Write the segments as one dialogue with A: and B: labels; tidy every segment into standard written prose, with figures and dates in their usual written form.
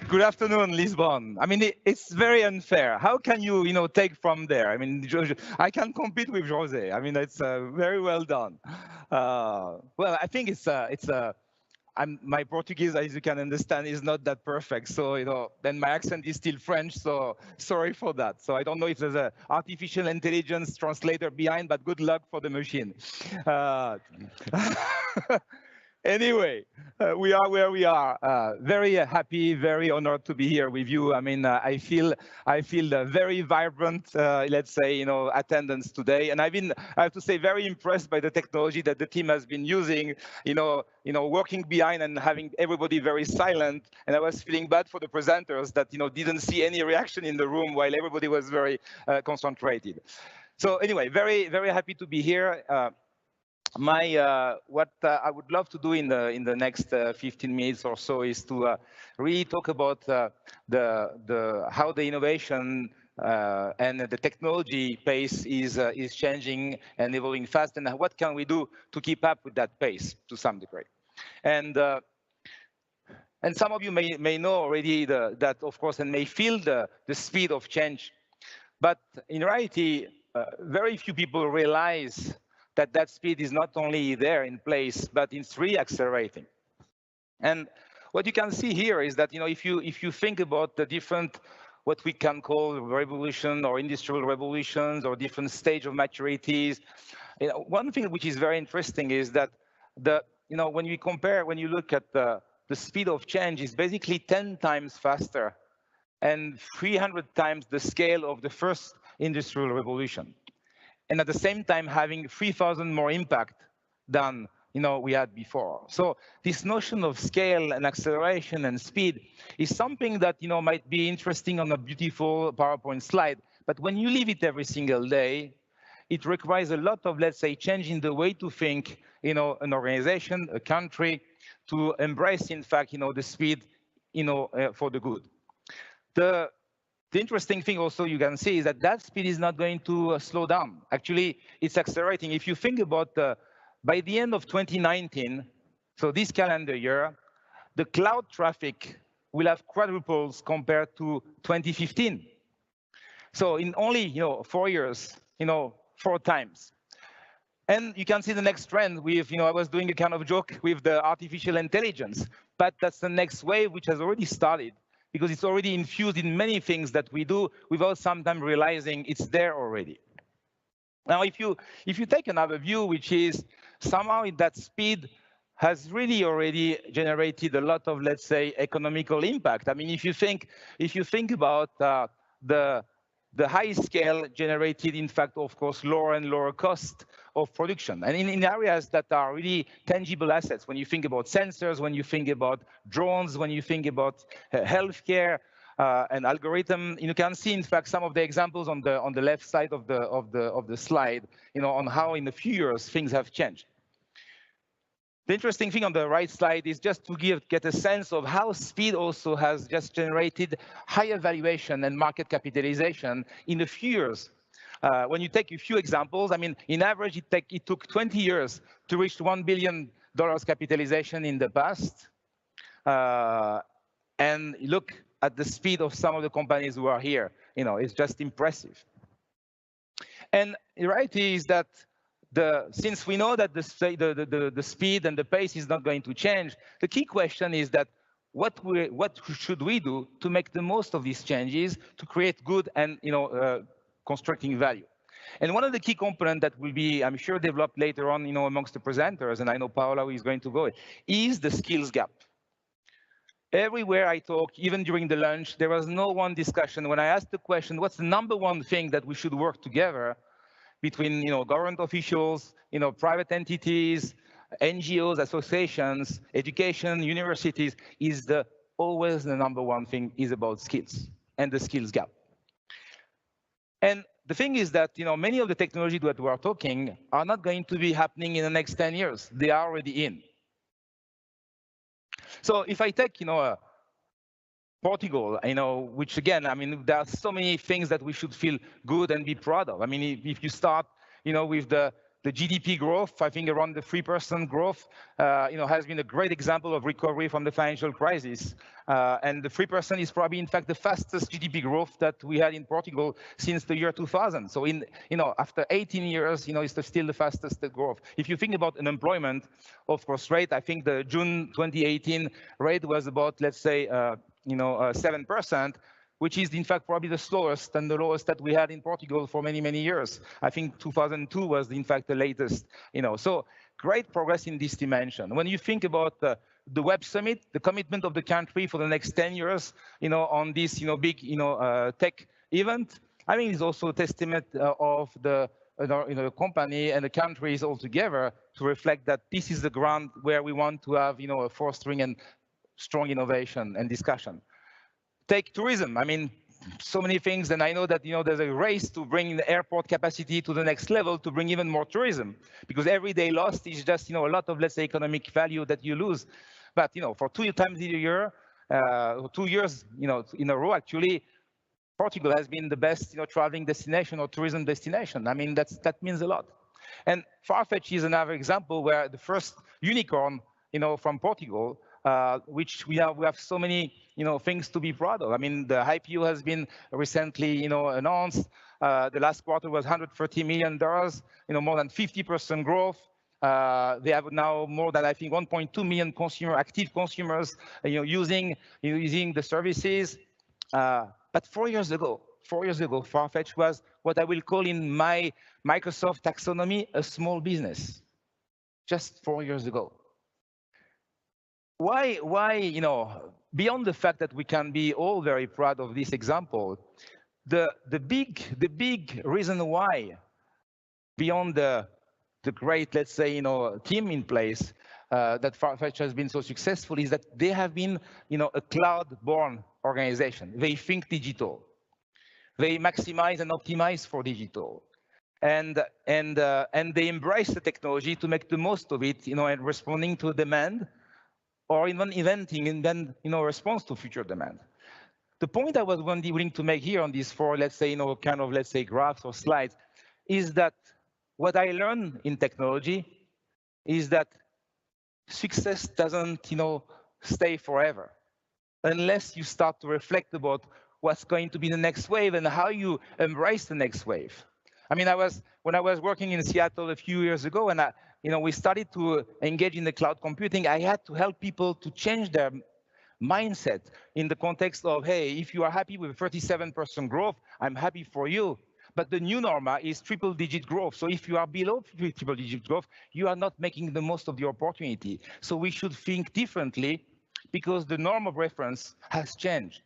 A: Good afternoon, Lisbon. I mean, it's very unfair. How can you, take from there? I mean, I can compete with Jose. I mean, it's very well done. Well, I think my Portuguese, as you can understand, is not that perfect. So, then my accent is still French. So sorry for that. So I don't know if there's an artificial intelligence translator behind, but good luck for the machine. Anyway, we are where we are. Very happy, very honored to be here with you. I mean, I feel a very vibrant, let's say, attendance today. And I have to say, very impressed by the technology that the team has been using. Working behind and having everybody very silent. And I was feeling bad for the presenters that didn't see any reaction in the room while everybody was very concentrated. So anyway, very very happy to be here. What I would love to do in the next 15 minutes or so is to really talk about how the innovation and the technology pace is changing and evolving fast, and what can we do to keep up with that pace to some degree. And some of you may know already that, of course, and may feel the speed of change, but in reality, very few people realize that speed is not only there in place, but it's really accelerating. And what you can see here is that if you think about the different, what we can call revolution or industrial revolutions or different stage of maturities, one thing which is very interesting is that when you look at the speed of change is basically 10 times faster and 300 times the scale of the first industrial revolution. And at the same time having 3,000 more impact than we had before. So this notion of scale and acceleration and speed is something that might be interesting on a beautiful PowerPoint slide, but when you live it every single day, it requires a lot of, let's say, change in the way to think, an organization, a country, to embrace, in fact, the speed, for the good. The interesting thing also you can see is that speed is not going to slow down. Actually, it's accelerating. If you think about by the end of 2019, so this calendar year, the cloud traffic will have quadruples compared to 2015. So in only 4 years, 4 times. And you can see the next trend with, I was doing a kind of joke with the artificial intelligence, but that's the next wave which has already started, because it's already infused in many things that we do without sometimes realizing it's there already. Now, if you take another view, which is somehow that speed has really already generated a lot of, let's say, economical impact. I mean, if you think about the high scale generated, in fact, of course, lower and lower cost of production. And in areas that are really tangible assets, when you think about sensors, when you think about drones, when you think about healthcare and algorithm, you can see, in fact, some of the examples on the left side of the slide, on how in a few years things have changed. The interesting thing on the right slide is just to get a sense of how speed also has just generated higher valuation and market capitalization in a few years. When you take a few examples, I mean, in average, it took 20 years to reach $1 billion capitalization in the past. And look at the speed of some of the companies who are here. It's just impressive. And the reality is that since we know that the speed and the pace is not going to change, the key question is that what should we do to make the most of these changes to create good and constructing value? And one of the key components that will be, I'm sure, developed later on, amongst the presenters, and I know Paola is going to go, is the skills gap. Everywhere I talk, even during the lunch, there was no one discussion. When I asked the question, what's the number one thing that we should work together between government officials, private entities, NGOs, associations, education, universities, is always the number one thing is about skills and the skills gap. And the thing is that many of the technologies that we are talking are not going to be happening in the next 10 years. They are already in. So if I take Portugal, which again, I mean, there are so many things that we should feel good and be proud of. I mean, if you start, with the the GDP growth, I think around the 3% growth, has been a great example of recovery from the financial crisis. And the 3% is probably, in fact, the fastest GDP growth that we had in Portugal since the year 2000. So, after 18 years, it's still the fastest growth. If you think about unemployment, of course, rate, I think the June 2018 rate was about, let's say, 7%. Which is in fact probably the slowest and the lowest that we had in Portugal for many, many years. I think 2002 was in fact the latest, So great progress in this dimension. When you think about the Web Summit, the commitment of the country for the next 10 years, on this, big, tech event, I think is also a testament of the company and the countries all together to reflect that this is the ground where we want to have, a fostering and strong innovation and discussion. Take tourism. I mean, so many things, and I know that there's a race to bring the airport capacity to the next level to bring even more tourism, because every day lost is just a lot of, let's say, economic value that you lose. But for 2 times a year, 2 years in a row, actually, Portugal has been the best traveling destination or tourism destination. I mean, that means a lot. And Farfetch is another example where the first unicorn from Portugal. Which we have so many things to be proud of. I mean, the IPO has been recently announced. The last quarter was $130 million, more than 50% growth. They have now more than, I think, 1.2 million active consumers using the services. But 4 years ago, Farfetch was what I will call in my Microsoft taxonomy a small business. Just 4 years ago. Why, beyond the fact that we can be all very proud of this example, the big reason why, beyond the great, let's say, team in place, that Farfetch has been so successful is that they have been, a cloud-born organization. They think digital. They maximize and optimize for digital. And they embrace the technology to make the most of it, and responding to demand, or even inventing and then, response to future demand. The point I was willing to make here on these 4, let's say, kind of, let's say, graphs or slides, is that what I learned in technology is that success doesn't, stay forever, unless you start to reflect about what's going to be the next wave and how you embrace the next wave. I mean, when I was working in Seattle a few years ago, and we started to engage in the cloud computing, I had to help people to change their mindset in the context of, hey, if you are happy with 37% growth, I'm happy for you. But the new norma is triple-digit growth. So if you are below triple-digit growth, you are not making the most of the opportunity. So we should think differently because the norm of reference has changed.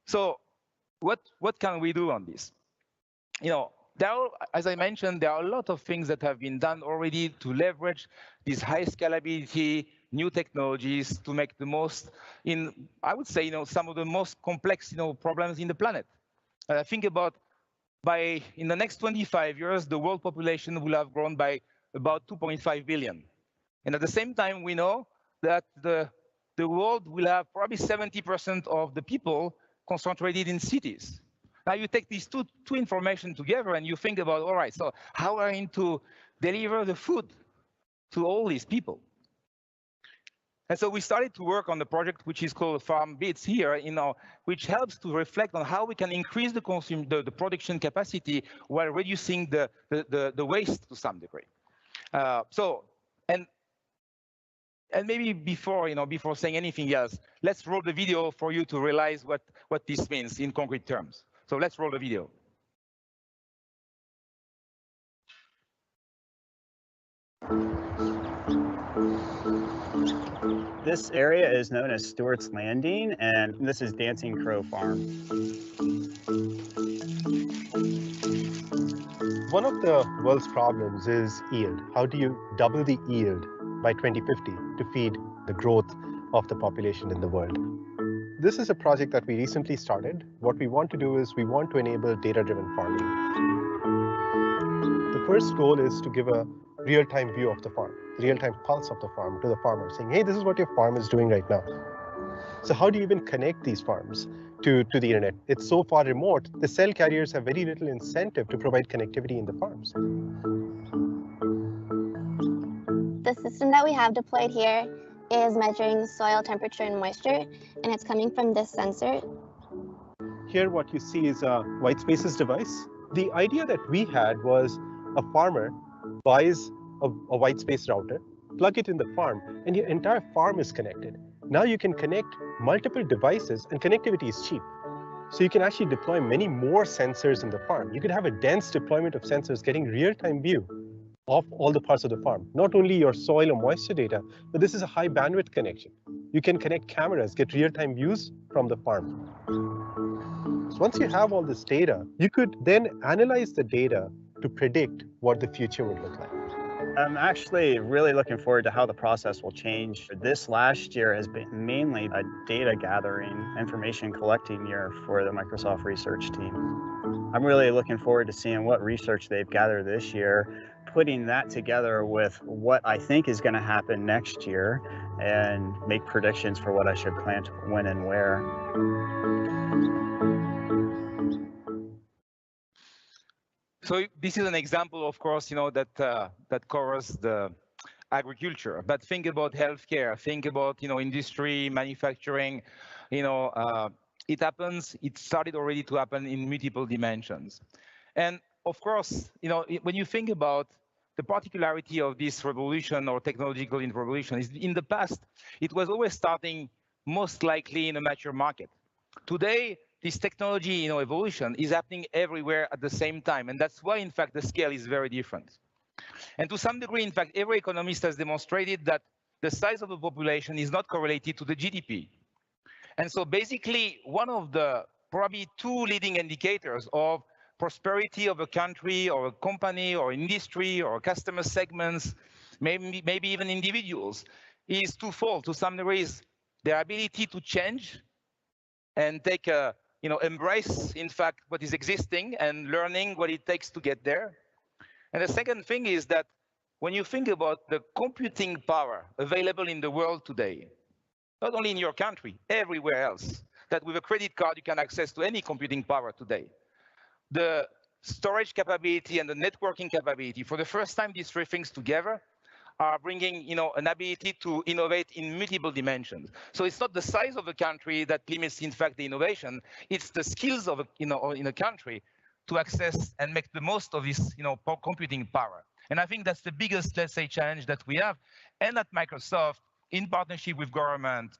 A: So what can we do on this? As I mentioned, there are a lot of things that have been done already to leverage these high scalability, new technologies to make the most in, I would say, some of the most complex, problems in the planet. Think about in the next 25 years, the world population will have grown by about 2.5 billion. And at the same time, we know that the world will have probably 70% of the people concentrated in cities. Now you take these two information together and you think about, all right, so how are we going to deliver the food to all these people? And so we started to work on the project which is called Farm Bits here, which helps to reflect on how we can increase the production capacity while reducing the waste to some degree. And maybe before saying anything else, let's roll the video for you to realize what this means in concrete terms. So let's roll the video.
B: This area is known as Stewart's Landing, and this is Dancing Crow Farm.
C: One of the world's problems is yield. How do you double the yield by 2050 to feed the growth of the population in the world? This is a project that we recently started. What we want to do is we want to enable data-driven farming. The first goal is to give a real-time view of the farm, real-time pulse of the farm to the farmer, saying, hey, this is what your farm is doing right now. So how do you even connect these farms to the internet? It's so far remote, the cell carriers have very little incentive to provide connectivity in the farms.
D: The system that we have deployed here is measuring soil temperature and moisture, and it's coming from this sensor.
C: Here what you see is a white spaces device. The idea that we had was a farmer buys a white space router, plug it in the farm, and your entire farm is connected. Now you can connect multiple devices, and connectivity is cheap. So you can actually deploy many more sensors in the farm. You could have a dense deployment of sensors getting real-time view of all the parts of the farm. Not only your soil or moisture data, but this is a high bandwidth connection. You can connect cameras, get real-time views from the farm. So once you have all this data, you could then analyze the data to predict what the future would look like.
B: I'm actually really looking forward to how the process will change. This last year has been mainly a data gathering, information collecting year for the Microsoft research team. I'm really looking forward to seeing what research they've gathered this year, putting that together with what I think is going to happen next year, and make predictions for what I should plant when and where.
A: So this is an example, of course, that that covers the agriculture. But think about healthcare. Think about industry, manufacturing. It happens. It started already to happen in multiple dimensions. And of course, when you think about the particularity of this revolution or technological revolution, is in the past it was always starting most likely in a mature market. Today, this technology evolution is happening everywhere at the same time. And that's why, in fact, the scale is very different. And to some degree, in fact, every economist has demonstrated that the size of the population is not correlated to the GDP. And so basically, one of the probably two leading indicators of prosperity of a country or a company or industry or customer segments, maybe even individuals, is twofold. To some degree, is their ability to change and take a embrace, in fact, what is existing and learning what it takes to get there. And the second thing is that when you think about the computing power available in the world today, not only in your country, everywhere else, that with a credit card you can access to any computing power today. The storage capability and the networking capability, for the first time, these three things together are bringing an ability to innovate in multiple dimensions. So it's not the size of the country that limits, in fact, the innovation. It's the skills of in a country to access and make the most of this computing power. And I think that's the biggest, let's say, challenge that we have. And at Microsoft, in partnership with government,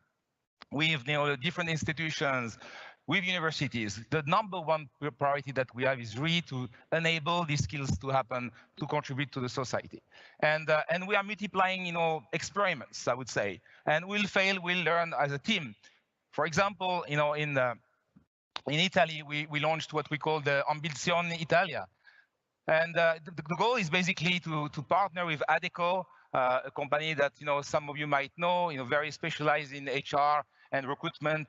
A: with different institutions, with universities, the number one priority that we have is really to enable these skills to happen, to contribute to the society. And we are multiplying experiments, I would say. And we'll fail, we'll learn as a team. For example, in Italy, we launched what we call the Ambizione Italia. And the goal is basically to partner with Adecco, a company that some of you might know, very specialized in HR and recruitment,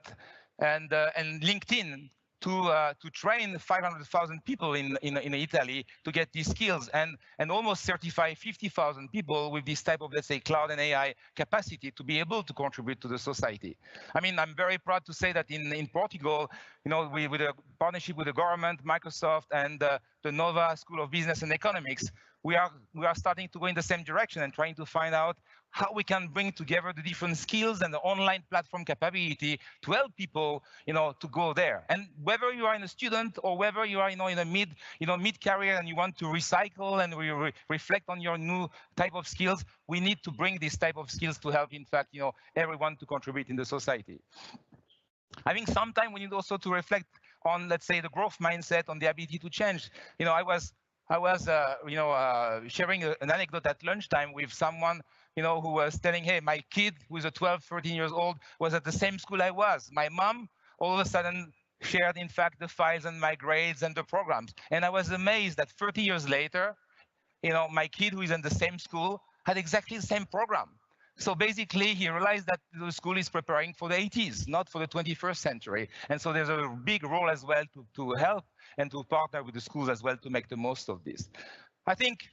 A: and LinkedIn to train 500,000 people in Italy to get these skills, and almost certify 50,000 people with this type of, let's say, cloud and AI capacity to be able to contribute to the society. I mean, I'm very proud to say that in Portugal, with a partnership with the government, Microsoft, and the Nova School of Business and Economics, we are starting to go in the same direction and trying to find out how we can bring together the different skills and the online platform capability to help people, to go there. And whether you are a student or whether you are, in a mid-career and you want to recycle and reflect on your new type of skills, we need to bring this type of skills to help, in fact, everyone to contribute in the society. I think sometimes we need also to reflect on, let's say, the growth mindset, on the ability to change. I was sharing an anecdote at lunchtime with someone, who was telling, hey, my kid, who is 12, 13 years old, was at the same school I was. My mom, all of a sudden, shared, in fact, the files and my grades and the programs. And I was amazed that 30 years later, my kid, who is in the same school, had exactly the same program. So basically, he realized that the school is preparing for the 80s, not for the 21st century. And so there's a big role as well to help and to partner with the schools as well to make the most of this. I think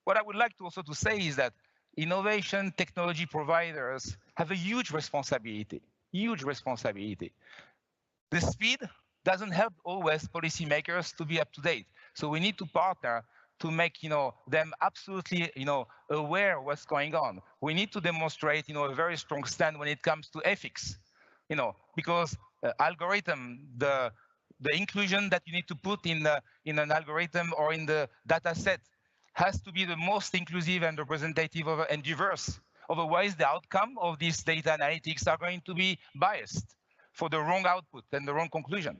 A: what I would like to also to say is that innovation technology providers have a huge responsibility, huge responsibility. The speed doesn't help always policymakers to be up to date. So we need to partner to make them absolutely aware of what's going on. We need to demonstrate a very strong stand when it comes to ethics, because algorithm, the inclusion that you need to put in an algorithm or in the data set has to be the most inclusive and representative and diverse. Otherwise, the outcome of these data analytics are going to be biased for the wrong output and the wrong conclusion.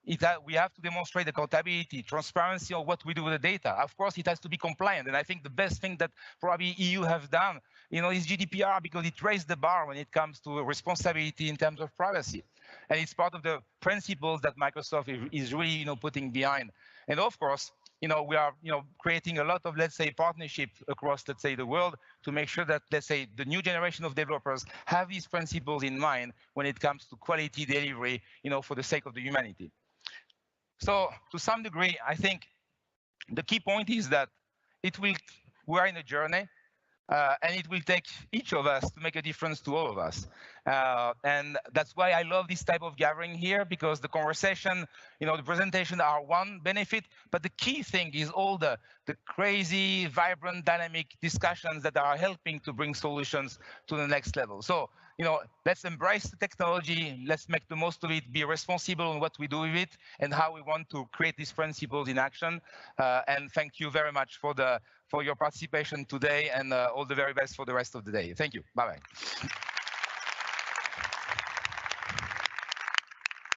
A: We have to demonstrate accountability, transparency of what we do with the data. Of course, it has to be compliant. And I think the best thing that probably EU have done, is GDPR, because it raised the bar when it comes to responsibility in terms of privacy. And it's part of the principles that Microsoft is really, putting behind. And of course, we are, creating a lot of, let's say, partnerships across, let's say, the world to make sure that, let's say, the new generation of developers have these principles in mind when it comes to quality delivery, for the sake of the humanity. So to some degree, I think the key point is that we are in a journey, and it will take each of us to make a difference to all of us. And that's why I love this type of gathering here, because the conversation, the presentation are one benefit, but the key thing is all the crazy, vibrant, dynamic discussions that are helping to bring solutions to the next level. So, let's embrace the technology, let's make the most of it, be responsible on what we do with it and how we want to create these principles in action. And thank you very much for your participation today, and all the very best for the rest of the day. Thank you. Bye-bye.